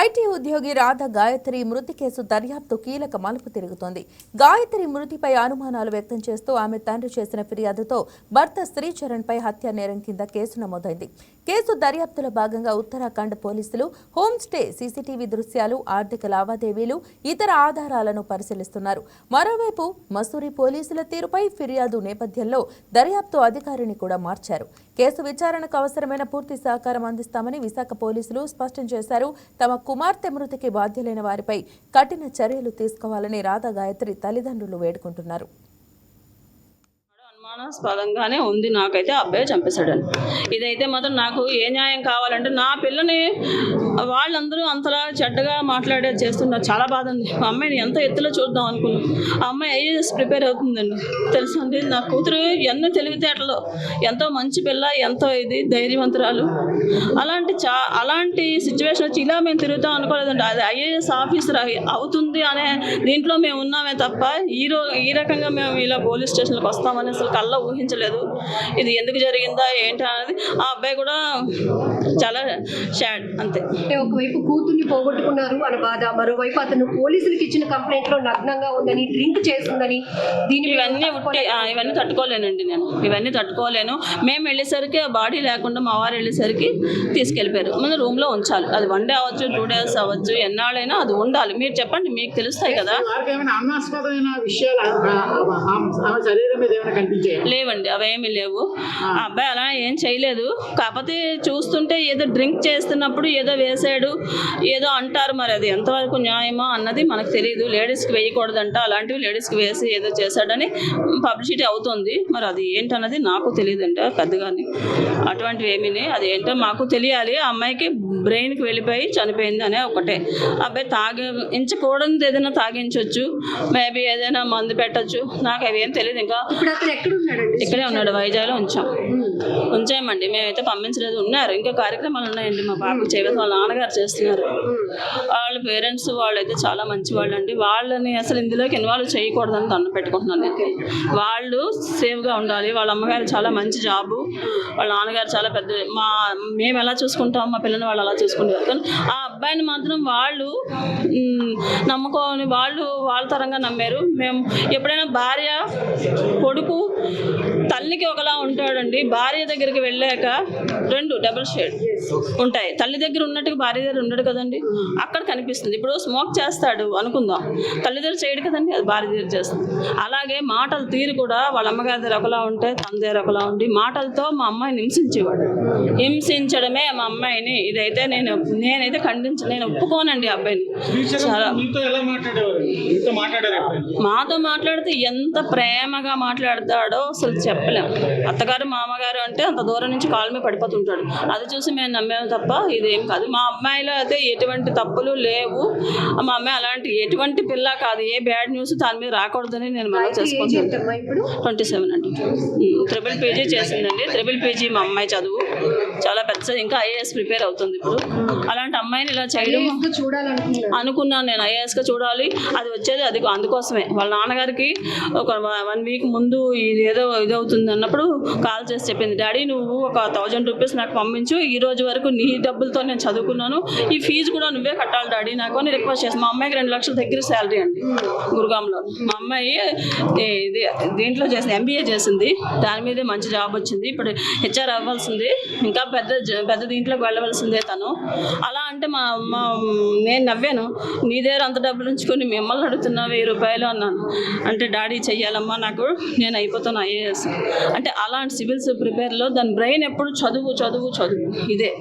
IT ఉద్యోగి రాధ గాయత్రి మృతి case దర్యాప్తు కీలక మలుపు తిరుగుతోంది. గాయత్రి మృతిపై అనుమానాలు వ్యక్తం చేస్తూ ఆమె తండ్రి చేసిన ఫిర్యాదుతో భర్త శ్రీచరణ్ పై హత్య నేరం కింద కేసు నమోదైంది. కేసు దర్యాప్తులో భాగంగా ఉత్తరాఖండ్ పోలీసులు హోమ్ స్టే సీసీటీవీ దృశ్యాలు, ఆర్థిక లావాదేవీలు, ఇతర ఆధారాలను పరిశీలిస్తున్నారు. మరోవైపు మసూరి పోలీసుల తీరుపై ఫిర్యాదు నేపథ్యంలో దర్యాప్తు అధికారిని కూడా మార్చారు. కేసు విచారణకు అవసరమైన పూర్తి సహకారం అందిస్తామని విశాఖ పోలీసులు స్పష్టం చేశారు. తమ కుమార్తె మృతికి బాధ్యులైన వారిపై కఠిన చర్యలు తీసుకోవాలని రాధా గాయత్రి తల్లిదండ్రులు వేడుకుంటున్నారు. అనుమానాస్పదంగానే ఉంది. నాకైతే అబ్బాయి చంపేశాడని. ఇదైతే మాత్రం నాకు ఏ న్యాయం కావాలంటే నా పిల్లని వాళ్ళందరూ అంతలా చెడ్డగా మాట్లాడేది చేస్తున్నారు. చాలా బాధ ఉంది. మా అమ్మాయిని ఎంత ఎత్తులో చూద్దాం అనుకున్నాం. ఆ అమ్మాయి ఐఏఎస్ ప్రిపేర్ అవుతుందండి. తెలుసు అండి, నా కూతురు ఎన్నో తెలివితేటలో ఎంతో మంచి పిల్ల, ఎంతో ధైర్యవంతురాలు. అలాంటి సిచ్యువేషన్ వచ్చి ఇలా మేము తిరుగుతాం అనుకోలేదండి. అది ఐఏఎస్ ఆఫీసర్ అవుతుంది అనే దీంట్లో మేము ఉన్నామే తప్ప ఈ రకంగా మేము ఇలా పోలీస్ స్టేషన్కి వస్తామని అసలు కళ్ళ ఊహించలేదు. ఇది ఎందుకు జరిగిందా ఏంటి అనేది ఆ అబ్బాయి కూడా చాలా షాడ్. అంతే. ఒకవైపు కూతుర్ని పోగొట్టుకున్నారు అని బాధ, మరోవైపు అతను పోలీసులకు ఇచ్చిన కంప్లైంట్ లో నగ్నంగా ఉందని, డ్రింక్ చేస్తుందని, ఇవన్నీ తట్టుకోలేనండి. నేను ఇవన్నీ తట్టుకోలేను. మేము వెళ్ళేసరికి ఆ బాడీ లేకుండా మా వారు వెళ్ళేసరికి తీసుకెళ్ళిపోయారు. మన రూమ్ లో ఉంచాలి. అది 1 డే అవ్వచ్చు, 2 days అవ్వచ్చు, ఎన్నాళ్ళైనా అది ఉండాలి. మీరు చెప్పండి, మీకు తెలుస్తాయి కదా. లేవండి, అవేమీ లేవు. ఆ అబ్బాయి అలా ఏం చేయలేదు. కాకపోతే చూస్తుంటే ఏదో డ్రింక్ చేస్తున్నప్పుడు ఏదో వేసాడు, ఏదో అంటారు. మరి అది ఎంతవరకు న్యాయమో అన్నది మనకు తెలియదు. లేడీస్కి వేయకూడదంట, అలాంటివి లేడీస్కి వేసి ఏదో చేశాడని పబ్లిసిటీ అవుతుంది. మరి అది ఏంటన్నది నాకు తెలియదండి పెద్దగాని. అటువంటివి ఏమీ అది ఏంటో మాకు తెలియాలి. ఆ అమ్మాయికి బ్రెయిన్కి వెళ్ళిపోయి చనిపోయింది అనే ఒకటే. అబ్బాయి తాగించకూడదు, ఏదైనా తాగించవచ్చు, మేబీ ఏదైనా మందు పెట్టచ్చు. నాకు అవేం తెలియదు. ఇంకా ఇక్కడే ఉన్నాడు, వైజాగ్లో ఉంచామండి. మేమైతే పంపించలేదు. ఉన్నారు, ఇంకా కార్యక్రమాలు ఉన్నాయండి. మా పాపకి చేయవలసిన వాళ్ళ నాన్నగారు చేస్తున్నారు. వాళ్ళ పేరెంట్స్ వాళ్ళైతే చాలా మంచి వాళ్ళు అండి. వాళ్ళని అసలు ఇందులోకి ఇన్వాల్వ్ చేయకూడదని దండం పెట్టుకుంటున్నాను నేను. వాళ్ళు సేఫ్గా ఉండాలి. వాళ్ళ అమ్మగారు చాలా మంచి జాబు, వాళ్ళ నాన్నగారు చాలా పెద్ద. మేము ఎలా చూసుకుంటాం మా పిల్లని వాళ్ళు అలా చూసుకుంటారు. కానీ ఆ అబ్బాయిని మాత్రం వాళ్ళు నమ్ముకొని వాళ్ళ తరంగా నమ్మారు. మేము ఎప్పుడైనా భార్య కొడుకు తల్లికి ఒకలా ఉంటాడండి. భార్య దగ్గరికి వెళ్ళాక 2 డబుల్ షేడ్ ఉంటాయి. తల్లి దగ్గర ఉన్నట్టుగా భార్య దగ్గర ఉండడు కదండి. అక్కడ కనిపిస్తుంది. ఇప్పుడు స్మోక్ చేస్తాడు అనుకుందాం, తల్లి దగ్గర చేయడు కదండి, అది భార్య దగ్గర చేస్తుంది. అలాగే మాటల తీరు కూడా వాళ్ళ అమ్మగారి దగ్గర ఒకలా ఉంటే తన దగ్గర ఒకలా ఉండి మాటలతో మా అమ్మాయిని హింసించేవాడు. హింసించడమే మా అమ్మాయిని. ఇదైతే నేనైతే నేను ఒప్పుకోనండి. అబ్బాయిని చాలా మాతో మాట్లాడితే ఎంత ప్రేమగా మాట్లాడతాడో అసలు చెప్పలేము. అత్తగారు మామగారు అంటే అంత దూరం నుంచి కాలు మీద పడిపోతుంటాడు. అది చూసి మేము నమ్మేము తప్ప ఇదేం కాదు. మా అమ్మాయిలో అయితే ఎటువంటి తప్పులు లేవు. మా అమ్మాయి అలాంటి ఎటువంటి పిల్ల కాదు. ఏ బ్యాడ్ న్యూస్ దాని మీద రాకూడదని నేను మనం చేసుకుంటాను. 27 అండి. ట్రిపుల్ పీజీ చేసిందండి. ట్రిపుల్ పీజీ మా అమ్మాయి చదువు చాలా పెద్ద, ఇంకా ఐఏఎస్ ప్రిపేర్ అవుతుంది ఇప్పుడు. అలాంటి అమ్మాయిని ఇలా చేయడం అనుకున్నాను నేను. ఐఏఎస్గా చూడాలి, అది వచ్చేది అది అందుకోసమే. వాళ్ళ నాన్నగారికి ఒక 1 week ముందు ఏదో ఇదవుతుంది అన్నప్పుడు కాల్ చేసి చెప్పింది, డాడీ నువ్వు ఒక 1000 రూపీస్ నాకు పంపించు, ఈ రోజు వరకు నీ డబ్బులతో నేను చదువుకున్నాను, ఈ ఫీజు కూడా నువ్వే కట్టాలి డాడీ నాకు అని రిక్వెస్ట్ చేసి. మా అమ్మాయికి 2 లక్షల దగ్గర శాలరీ అండి గురుగాంలో. మా అమ్మాయి దీంట్లో చేసింది, MBA చేసింది. దాని మీదే మంచి జాబ్ వచ్చింది. ఇప్పుడు HR అవ్వాల్సింది, ఇంకా పెద్ద దీంట్లోకి వెళ్ళవలసిందే తను. అలా అంటే నేను నవ్వాను. నీ దగ్గర అంత డబ్బులు ఉంచుకొని మిమ్మల్ని అడుగుతున్నా 1000 రూపాయలు అన్నాను. అంటే డాడీ చెయ్యాలమ్మా నాకు, నేను అయిపోతాను ఐఏఎస్ అంటే. అలాంటి సివిల్స్ ప్రిపేర్లో దాని బ్రెయిన్ ఎప్పుడు చదువు ఇదే.